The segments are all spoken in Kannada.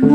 Price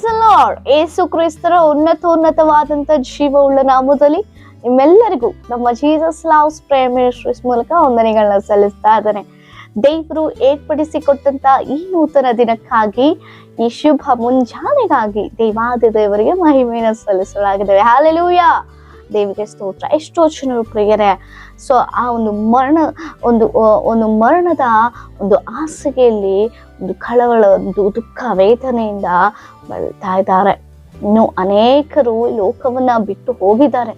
the lord. ಯೇಸು ಕ್ರಿಸ್ತರ ಉನ್ನತವಾದಂತ ಜೀವವುಳ್ಳ ನಾಮದಲ್ಲಿ ನಿಮ್ಮೆಲ್ಲರಿಗೂ ನಮ್ಮ ಜೀಸಸ್ ಲವ್ಸ್ ಪ್ರೇಯರ್ ಮಿನಿಸ್ಟ್ರೀಸ್ ಮೂಲಕ ವಂದನೆಗಳನ್ನ ಸಲ್ಲಿಸ್ತಾ ಇದ್ದಾನೆ. ದೇವರು ಏರ್ಪಡಿಸಿಕೊಟ್ಟಂತ ಈ ನೂತನ ದಿನಕ್ಕಾಗಿ, ಈ ಶುಭ ಮುಂಜಾನೆಗಾಗಿ ದೇವಾದಿ ದೇವರಿಗೆ ಮಹಿಮೆಯನ್ನು ಸಲ್ಲಿಸಲಾಗಿದೆ. ಹಲ್ಲೆಲೂಯಾ, ದೇವಿಗೆ ಸ್ತೋತ್ರ. ಎಷ್ಟೋ ಜನರು ಪ್ರಿಯರೇ, ಸೊ ಆ ಒಂದು ಮರಣದ ಒಂದು ಹಾಸಿಗೆಯಲ್ಲಿ ಒಂದು ಕಳವಳ, ಒಂದು ದುಃಖ, ವೇದನೆಯಿಂದ ಬಳಲ್ತಾ ಇದ್ದಾರೆ. ಇನ್ನು ಅನೇಕರು ಲೋಕವನ್ನ ಬಿಟ್ಟು ಹೋಗಿದ್ದಾರೆ.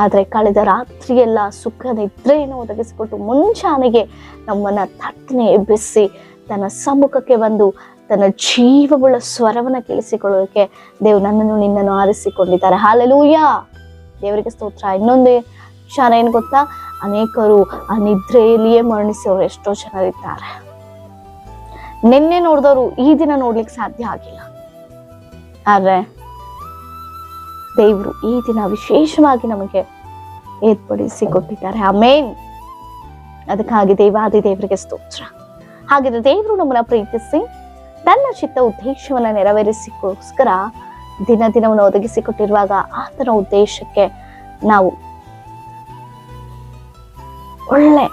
ಆದ್ರೆ ಕಳೆದ ರಾತ್ರಿಯೆಲ್ಲ ಸುಖ ನಿದ್ರೆಯನ್ನು ಒದಗಿಸಿಕೊಟ್ಟು ಮುಂಜಾನೆಗೆ ನಮ್ಮನ್ನ ತಟ್ಟನೆ ಎಬ್ಬಿಸಿ ತನ್ನ ಸಮ್ಮುಖಕ್ಕೆ ಬಂದು ತನ್ನ ಜೀವವುಳ್ಳ ಸ್ವರವನ್ನ ಕೇಳಿಸಿಕೊಳ್ಳೋದಕ್ಕೆ ದೇವ್ರು ನನ್ನನ್ನು ನಿನ್ನನ್ನು ಆರಿಸಿಕೊಂಡಿದ್ದಾರೆ. ಹಲ್ಲೆಲೂಯಾ, ದೇವರಿಗೆ ಸ್ತೋತ್ರ. ಇನ್ನೊಂದು ವಿಚಾರ ಏನ್ ಗೊತ್ತಾ, ಅನೇಕರು ಆ ನಿದ್ರೆಯಲ್ಲಿಯೇ ಮರಣಿಸೋರು ಎಷ್ಟೋ ಜನರಿದ್ದಾರೆ. ನಿನ್ನೆ ನೋಡಿದವರು ಈ ದಿನ ನೋಡ್ಲಿಕ್ಕೆ ಸಾಧ್ಯ ಆಗಿಲ್ಲ. ಆದ್ರೆ ದೇವರು ಈ ದಿನ ವಿಶೇಷವಾಗಿ ನಮಗೆ ಏರ್ಪಡಿಸಿ ಕೊಟ್ಟಿದ್ದಾರೆ. ಆಮೇನ್. ಅದಕ್ಕಾಗಿ ದೇವಾದಿ ದೇವರಿಗೆ ಸ್ತೋತ್ರ. ಹಾಗಿದ್ರೆ ದೇವರು ನಮ್ಮನ್ನ ಪ್ರೀತಿಸಿ ತನ್ನ ಚಿತ್ತ ಉದ್ದೇಶವನ್ನ ನೆರವೇರಿಸಿಗೋಸ್ಕರ ದಿನವನ್ನು ಒದಗಿಸಿಕೊಟ್ಟಿರುವಾಗ ಆತನ ಉದ್ದೇಶಕ್ಕೆ ನಾವು ಒಳ್ಳೆ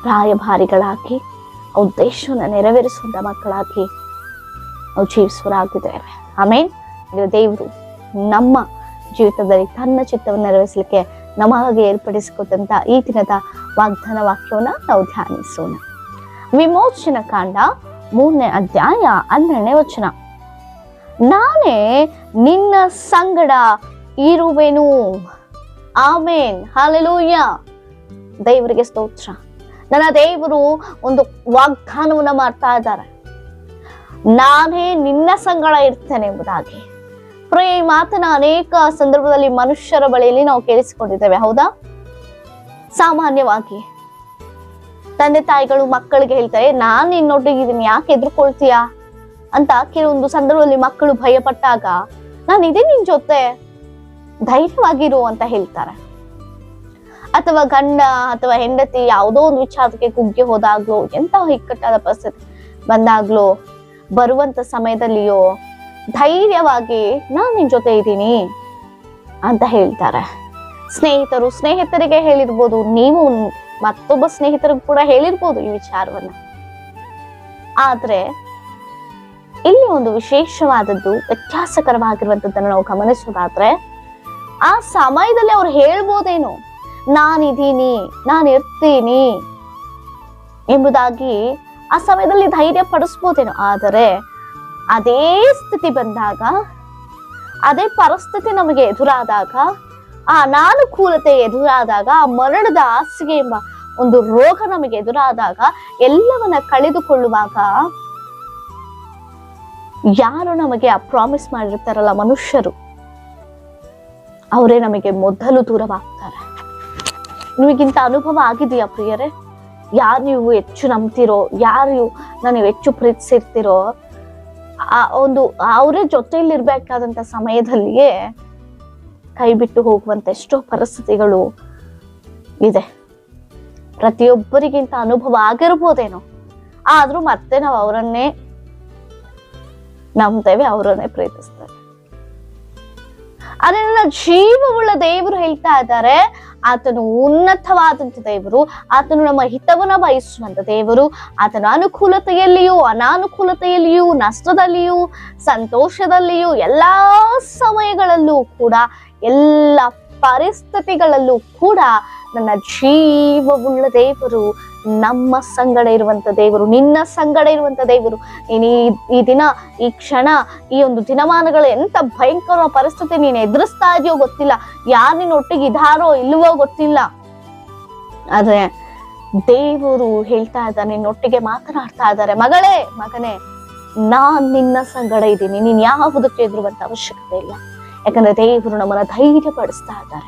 ರಾಯಭಾರಿಗಳಾಗಿ ಆ ಉದ್ದೇಶವನ್ನ ನೆರವೇರಿಸುವಂತ ಮಕ್ಕಳಾಗಿ ನಾವು ಜೀವಿಸುವರಾಗಿದ್ದೇವೆ. ಆಮೇನ್. ದೇವರು ನಮ್ಮ ಜೀವಿತದಲ್ಲಿ ತನ್ನ ಚಿತ್ತವನ್ನು ನೆರವೇರಿಸಲಿಕ್ಕೆ ನಮಗೆ ಏರ್ಪಡಿಸಿಕೊಟ್ಟಂತ ಈ ದಿನದ ವಾಗ್ದಾನ ವಾಕ್ಯವನ್ನ ನಾವು ಧ್ಯಾನಿಸೋಣ. ವಿಮೋಚನ ಕಾಂಡ 3ನೇ ಅಧ್ಯಾಯ 12ನೇ ವಚನ. ನಾನೇ ನಿನ್ನ ಸಂಗಡ ಇರುವೆನು. ಆಮೇನ್. ಹಲ್ಲೆಲೂಯಾ, ದೇವರಿಗೆ ಸ್ತೋತ್ರ. ನನ್ನ ದೇವರು ಒಂದು ವಾಗ್ದಾನವನ್ನ ಮಾಡ್ತಾ ಇದ್ದಾರೆ, ನಾನೇ ನಿನ್ನ ಸಂಗಡ ಇರ್ತೇನೆ ಎಂಬುದಾಗಿ. ಈ ಮಾತನ್ನ ಅನೇಕ ಸಂದರ್ಭದಲ್ಲಿ ಮನುಷ್ಯರ ಬಳಿಯಲ್ಲಿ ನಾವು ಕೇಳಿಸಿಕೊಂಡಿದ್ದೇವೆ, ಹೌದಾ? ಸಾಮಾನ್ಯವಾಗಿ ತಂದೆ ತಾಯಿಗಳು ಮಕ್ಕಳಿಗೆ ಹೇಳ್ತಾರೆ, ನಾನ್ ನಿನ್ನೊಟ್ಟಿಗಿದ್ದೀನಿ, ಯಾಕೆ ಎದುರ್ಕೊಳ್ತೀಯಾ ಅಂತ. ಕೆಲವೊಂದು ಸಂದರ್ಭದಲ್ಲಿ ಮಕ್ಕಳು ಭಯ ಪಟ್ಟಾಗ, ನಾನು ಇದೇ ನಿನ್ ಜೊತೆ, ಧೈರ್ಯವಾಗಿರು ಅಂತ ಹೇಳ್ತಾರೆ. ಅಥವಾ ಗಂಡ ಅಥವಾ ಹೆಂಡತಿ ಯಾವುದೋ ಒಂದು ವಿಚಾರಕ್ಕೆ ಕುಗ್ಗಿ ಹೋದಾಗ್ಲೋ, ಎಂತ ಇಕ್ಕಟ್ಟಾದ ಪರಿಸ್ಥಿತಿ ಬಂದಾಗ್ಲೋ, ಬರುವಂತ ಸಮಯದಲ್ಲಿಯೋ ಧೈರ್ಯವಾಗಿ ನಾನ್ ನಿನ್ ಜೊತೆ ಇದ್ದೀನಿ ಅಂತ ಹೇಳ್ತಾರೆ. ಸ್ನೇಹಿತರಿಗೆ ಹೇಳಿರ್ಬೋದು, ನೀವು ಮತ್ತೊಬ್ಬ ಸ್ನೇಹಿತರಿಗೂ ಕೂಡ ಹೇಳಿರ್ಬೋದು ಈ ವಿಚಾರವನ್ನ. ಆದ್ರೆ ಇಲ್ಲಿ ಒಂದು ವಿಶೇಷವಾದದ್ದು, ವ್ಯತ್ಯಾಸಕರವಾಗಿರುವಂತದ್ದನ್ನು ನಾವು ಗಮನಿಸೋದಾದ್ರೆ, ಆ ಸಮಯದಲ್ಲಿ ಅವ್ರು ಹೇಳ್ಬೋದೇನೋ, ನಾನಿದ್ದೀನಿ, ನಾನು ಇರ್ತೀನಿ ಎಂಬುದಾಗಿ ಆ ಸಮಯದಲ್ಲಿ ಧೈರ್ಯ ಪಡಿಸ್ಬೋದೇನೋ. ಆದರೆ ಅದೇ ಸ್ಥಿತಿ ಬಂದಾಗ, ಅದೇ ಪರಿಸ್ಥಿತಿ ನಮಗೆ ಎದುರಾದಾಗ, ಆ ಅನಾನುಕೂಲತೆ ಎದುರಾದಾಗ, ಆ ಮರಣದ ಹಾಸಿಗೆ ಎಂಬ ಒಂದು ರೋಗ ನಮಗೆ ಎದುರಾದಾಗ, ಎಲ್ಲವನ್ನ ಕಳೆದುಕೊಳ್ಳುವಾಗ ಯಾರು ನಮಗೆ ಆ ಪ್ರಾಮಿಸ್ ಮಾಡಿರ್ತಾರಲ್ಲ ಮನುಷ್ಯರು, ಅವರೇ ನಮಗೆ ಮೊದಲು ದೂರವಾಗ್ತಾರೆ. ನಿಮಗಿಂತ ಅನುಭವ ಆಗಿದೆಯಾ ಪ್ರಿಯರೇ? ಯಾರು ನೀವು ಹೆಚ್ಚು ನಂಬ್ತಿರೋ, ಯಾರು ನೀವು ಹೆಚ್ಚು ಪ್ರೀತಿಸಿರ್ತಿರೋ, ಅವರೇ ಜೊತೆಯಲ್ಲಿ ಇರ್ಬೇಕಾದಂತ ಸಮಯದಲ್ಲಿಯೇ ಕೈ ಬಿಟ್ಟು ಹೋಗುವಂತ ಎಷ್ಟೋ ಪರಿಸ್ಥಿತಿಗಳು ಇದೆ. ಪ್ರತಿಯೊಬ್ಬರಿಗಿಂತ ಅನುಭವ ಆಗಿರ್ಬೋದೇನೋ, ಆದ್ರೂ ಮತ್ತೆ ನಾವು ಅವರನ್ನೇ ನಂಬ್ತೇವೆ, ಅವರನ್ನೇ ಪ್ರೀತಿಸ್ತೇವೆ. ಆದ್ರೆ ನನ್ನ ಜೀವವುಳ್ಳ ದೇವರು ಹೇಳ್ತಾ ಇದ್ದಾರೆ, ಆತನು ಉನ್ನತವಾದಂತ ದೇವರು, ಆತನು ನಮ್ಮ ಹಿತವನ್ನ ಬಯಸುವಂತ ದೇವರು. ಆತನ ಅನುಕೂಲತೆಯಲ್ಲಿಯೂ ಅನಾನುಕೂಲತೆಯಲ್ಲಿಯೂ, ನಷ್ಟದಲ್ಲಿಯೂ ಸಂತೋಷದಲ್ಲಿಯೂ, ಎಲ್ಲಾ ಸಮಯಗಳಲ್ಲೂ ಕೂಡ, ಎಲ್ಲ ಪರಿಸ್ಥಿತಿಗಳಲ್ಲೂ ಕೂಡ ನನ್ನ ಜೀವವುಳ್ಳ ದೇವರು, ನಮ್ಮ ಸಂಗಡ ಇರುವಂತ ದೇವರು, ನಿನ್ನ ಸಂಗಡ ಇರುವಂತ ದೇವರು. ನೀನು ಈ ದಿನ, ಈ ಕ್ಷಣ, ಈ ಒಂದು ದಿನಮಾನಗಳು ಎಂತ ಭಯಂಕರ ಪರಿಸ್ಥಿತಿ ನೀನು ಎದುರಿಸ್ತಾ ಇದೆಯೋ ಗೊತ್ತಿಲ್ಲ, ಯಾರು ನಿನ್ನೊಟ್ಟಿಗೆ ಇದಾರೋ ಇಲ್ವೋ ಗೊತ್ತಿಲ್ಲ. ಆದ್ರೆ ದೇವರು ಹೇಳ್ತಾ ಇದ್ದಾನೆ, ನಿನ್ನೊಟ್ಟಿಗೆ ಮಾತನಾಡ್ತಾ ಇದ್ದಾರೆ, ಮಗಳೇ ಮಗನೇ, ನಾನ್ ನಿನ್ನ ಸಂಗಡ ಇದ್ದೀನಿ, ನೀನ್ ಯಾವುದಕ್ಕೆ ಎದುರುವಂತ ಅವಶ್ಯಕತೆ ಇಲ್ಲ. ಯಾಕಂದ್ರೆ ದೇವರು ನಮ್ಮನ್ನ ಧೈರ್ಯ ಪಡಿಸ್ತಾ ಇದ್ದಾರೆ.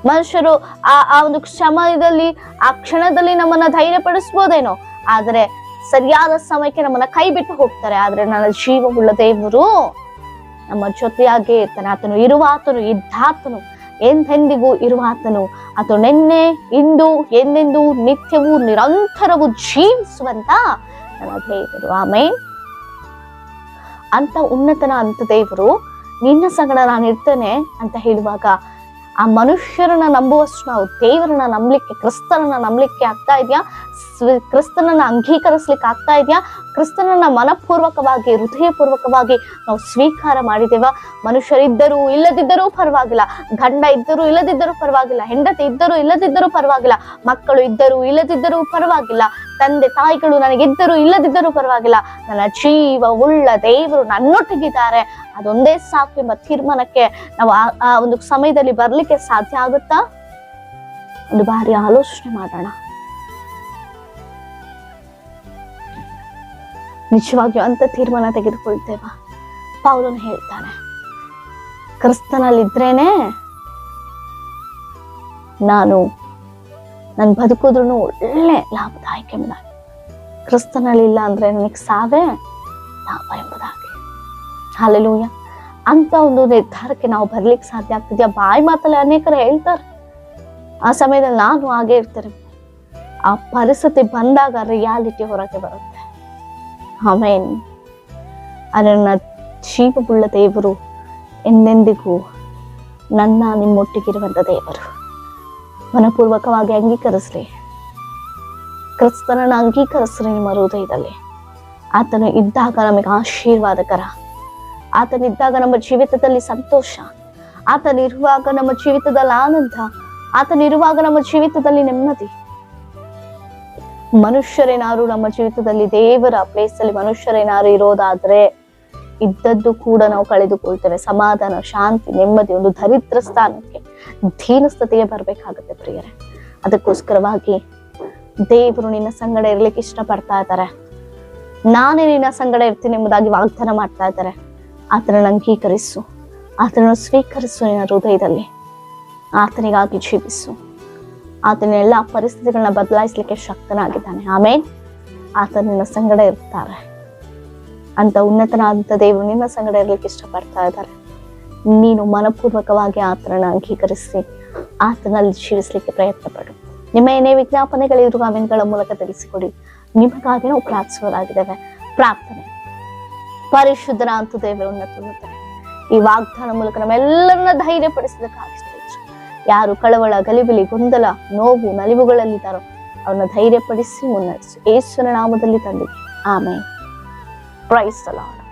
ಮನುಷ್ಯರು ಆ ಒಂದು ಸಮಯದಲ್ಲಿ, ಆ ಕ್ಷಣದಲ್ಲಿ ನಮ್ಮನ್ನ ಧೈರ್ಯ ಪಡಿಸ್ಬೋದೇನೋ, ಆದ್ರೆ ಸರಿಯಾದ ಸಮಯಕ್ಕೆ ನಮ್ಮನ್ನ ಕೈ ಬಿಟ್ಟು ಹೋಗ್ತಾರೆ. ಆದ್ರೆ ನನ್ನ ಜೀವವುಳ್ಳ ದೇವರು ನಮ್ಮ ಜೊತೆಯಾಗೇ ಇರ್ತಾನೆ. ಆತನು ಇರುವಾತನು, ಇದ್ದಾತನು, ಎಂದೆಂದಿಗೂ ಇರುವಾತನು. ಆತನು ನಿನ್ನೆ, ಇಂದು, ಎಂದೆಂದು, ನಿತ್ಯವೂ, ನಿರಂತರವೂ ಜೀವಿಸುವಂತ ನನ್ನ ದೇವರು. ಆಮೇನ್. ಅಂತ ಉನ್ನತನ ಅಂತ ದೇವರು ನಿನ್ನ ಸಂಗಡ ನಾನು ಇರ್ತೇನೆ ಅಂತ ಹೇಳುವಾಗ, ಆ ಮನುಷ್ಯರನ್ನ ನಂಬುವಷ್ಟು ನಾವು ದೇವರನ್ನ ನಂಬಲಿಕ್ಕೆ, ಕ್ರಿಸ್ತನನ್ನ ನಂಬಲಿಕ್ಕೆ ಆಗ್ತಾ ಇದೆಯಾ? ಕ್ರಿಸ್ತನನ್ನ ಅಂಗೀಕರಿಸ್ಲಿಕ್ಕೆ ಆಗ್ತಾ ಇದೆಯಾ? ಕ್ರಿಸ್ತನನ್ನ ಮನಪೂರ್ವಕವಾಗಿ, ಹೃದಯಪೂರ್ವಕವಾಗಿ ನಾವು ಸ್ವೀಕಾರ ಮಾಡಿದೇವ? ಮನುಷ್ಯರಿದ್ದರೂ ಇಲ್ಲದಿದ್ದರೂ ಪರವಾಗಿಲ್ಲ, ಗಂಡ ಇದ್ದರೂ ಇಲ್ಲದಿದ್ದರೂ ಪರವಾಗಿಲ್ಲ, ಹೆಂಡತಿ ಇದ್ದರೂ ಇಲ್ಲದಿದ್ದರೂ ಪರವಾಗಿಲ್ಲ, ಮಕ್ಕಳು ಇದ್ದರೂ ಇಲ್ಲದಿದ್ದರೂ ಪರವಾಗಿಲ್ಲ, ತಂದೆ ತಾಯಿಗಳು ನನಗಿದ್ದರೂ ಇಲ್ಲದಿದ್ದರೂ ಪರವಾಗಿಲ್ಲ, ನನ್ನ ಜೀವ ಉಳ್ಳ ದೇವರು ನನ್ನೊಟ್ಟಿಗಿದ್ದಾರೆ, ಅದೊಂದೇ ಸಾಕು ಎಂಬ ತೀರ್ಮಾನಕ್ಕೆ ನಾವು ಆ ಒಂದು ಸಮಯದಲ್ಲಿ ಬರ್ಲಿಕ್ಕೆ ಸಾಧ್ಯ ಆಗುತ್ತಾ? ಒಂದು ಬಾರಿ ಆಲೋಚನೆ ಮಾಡೋಣ. ನಿಜವಾಗಿಯೂ ಅಂತ ತೀರ್ಮಾನ ತೆಗೆದುಕೊಳ್ತೇವ? ಪೌಲನು ಹೇಳ್ತಾನೆ, ಕ್ರಿಸ್ತನಲ್ಲಿದ್ರೇನೆ ನನ್ ಬದುಕುದ್ರು ಒಳ್ಳೆ ಲಾಭದಾಯಕ ಎಂಬುದಾಗಿ, ಕ್ರಿಸ್ತನಲ್ಲಿಲ್ಲ ಅಂದ್ರೆ ನನಗೆ ಸಾವೇ ಲಾಭ ಎಂಬುದಾಗಿ. ಹಲ್ಲೆಲೂಯಾ. ಅಂತ ಒಂದು ನಿರ್ಧಾರಕ್ಕೆ ನಾವು ಬರ್ಲಿಕ್ಕೆ ಸಾಧ್ಯ ಆಗ್ತಿದ್ಯಾ? ಬಾಯಿ ಮಾತಲ್ಲಿ ಅನೇಕರು ಹೇಳ್ತಾರೆ, ಆ ಸಮಯದಲ್ಲಿ ನಾನು ಹಾಗೆ ಇರ್ತೇನೆ. ಆ ಪರಿಸ್ಥಿತಿ ಬಂದಾಗ ರಿಯಾಲಿಟಿ ಹೊರಗೆ ಬರುತ್ತೆ. ಆಮೇನ್. ಅದನ್ನ ಜೀವವುಳ್ಳ ದೇವರು ಎಂದೆಂದಿಗೂ ನಿಮ್ಮೊಟ್ಟಿಗಿರುವಂತ ದೇವರು. ಮನಪೂರ್ವಕವಾಗಿ ಅಂಗೀಕರಿಸ್ರಿ, ಕ್ರಿಸ್ತನನ್ನ ಅಂಗೀಕರಿಸ್ರಿ ನಿಮ್ಮ ಹೃದಯದಲ್ಲಿ. ಆತನು ಇದ್ದಾಗ ನಮಗೆ ಆಶೀರ್ವಾದಕರ, ಆತನಿದ್ದಾಗ ನಮ್ಮ ಜೀವಿತದಲ್ಲಿ ಸಂತೋಷ, ಆತನಿರುವಾಗ ನಮ್ಮ ಜೀವಿತದಲ್ಲಿ ಆನಂದ, ಆತನಿರುವಾಗ ನಮ್ಮ ಜೀವಿತದಲ್ಲಿ ನೆಮ್ಮದಿ. ಮನುಷ್ಯರೇನಾರು ನಮ್ಮ ಜೀವಿತದಲ್ಲಿ, ದೇವರ ಪ್ಲೇಸ್ ಅಲ್ಲಿ ಮನುಷ್ಯರೇನಾರು ಇರೋದಾದ್ರೆ ಇದ್ದದ್ದು ಕೂಡ ನಾವು ಕಳೆದುಕೊಳ್ತೇವೆ. ಸಮಾಧಾನ, ಶಾಂತಿ, ನೆಮ್ಮದಿ, ಒಂದು ದರಿದ್ರ ಸ್ಥಾನಕ್ಕೆ, ದೀನಸ್ಥತೆಗೆ ಬರ್ಬೇಕಾಗತ್ತೆ ಪ್ರಿಯರೇ. ಅದಕ್ಕೋಸ್ಕರವಾಗಿ ದೇವರು ನಿನ್ನ ಸಂಗಡ ಇರ್ಲಿಕ್ಕೆ ಇಷ್ಟಪಡ್ತಾ ಇದ್ದಾರೆ. ನಾನೇ ನಿನ್ನ ಸಂಗಡ ಇರ್ತೀನಿ ಎಂಬುದಾಗಿ ವಾಗ್ದಾನ ಮಾಡ್ತಾ ಇದ್ದಾರೆ. ಆತನನ್ನು ಅಂಗೀಕರಿಸು, ಆತನನ್ನು ಸ್ವೀಕರಿಸು ನಿನ್ನ ಹೃದಯದಲ್ಲಿ. ಆತನಿಗಾಗಿ ಜೀವಿಸು. ಆತನ ಎಲ್ಲ ಪರಿಸ್ಥಿತಿಗಳನ್ನ ಬದಲಾಯಿಸ್ಲಿಕ್ಕೆ ಶಕ್ತನಾಗಿದ್ದಾನೆ. ಆಮೇಲೆ ಆತ ನಿನ್ನ ಸಂಗಡ ಇರ್ತಾರೆ. ಅಂತ ಉನ್ನತನಾದಂತ ದೇವರು ನಿನ್ನ ಸಂಗಡ ಇರ್ಲಿಕ್ಕೆ ಇಷ್ಟಪಡ್ತಾ ಇದ್ದಾರೆ. ನೀನು ಮನಪೂರ್ವಕವಾಗಿ ಆತನನ್ನು ಅಂಗೀಕರಿಸಿ ಆತನಲ್ಲಿ ಜೀವಿಸ್ಲಿಕ್ಕೆ ಪ್ರಯತ್ನ ಪಡು. ನಿಮ್ಮ ಏನೇ ವಿಜ್ಞಾಪನೆಗಳಿದ್ರು ಕಾಮೆಂಟ್ಗಳ ಮೂಲಕ ತಿಳಿಸಿಕೊಡಿ. ನಿಮಗಾಗಿ ನಾವು ಪ್ರಾರ್ಥಿಸುವರಾಗಿದ್ದೇವೆ. ಪ್ರಾರ್ಥನೆ. ಪರಿಶುದ್ಧನ ಅಂತ ದೇವರ ಉನ್ನತ ಈ ವಾಗ್ದಾನ ಮೂಲಕ ನಮ್ಮೆಲ್ಲರನ್ನ ಧೈರ್ಯ ಪಡಿಸಲಿಕ್ಕಾಗಿ ಯಾರು ಕಳವಳ, ಗಲಿಬಿಲಿ, ಗೊಂದಲ, ನೋವು, ನಲಿವುಗಳಲ್ಲಿದ್ದಾರೋ ಅವ್ರನ್ನ ಧೈರ್ಯಪಡಿಸಿ ಮುನ್ನಡೆಸು. ಯೇಸುವಿನ ನಾಮದಲ್ಲಿ ತಂದೆ. ಆಮೆನ್. Praise the lord.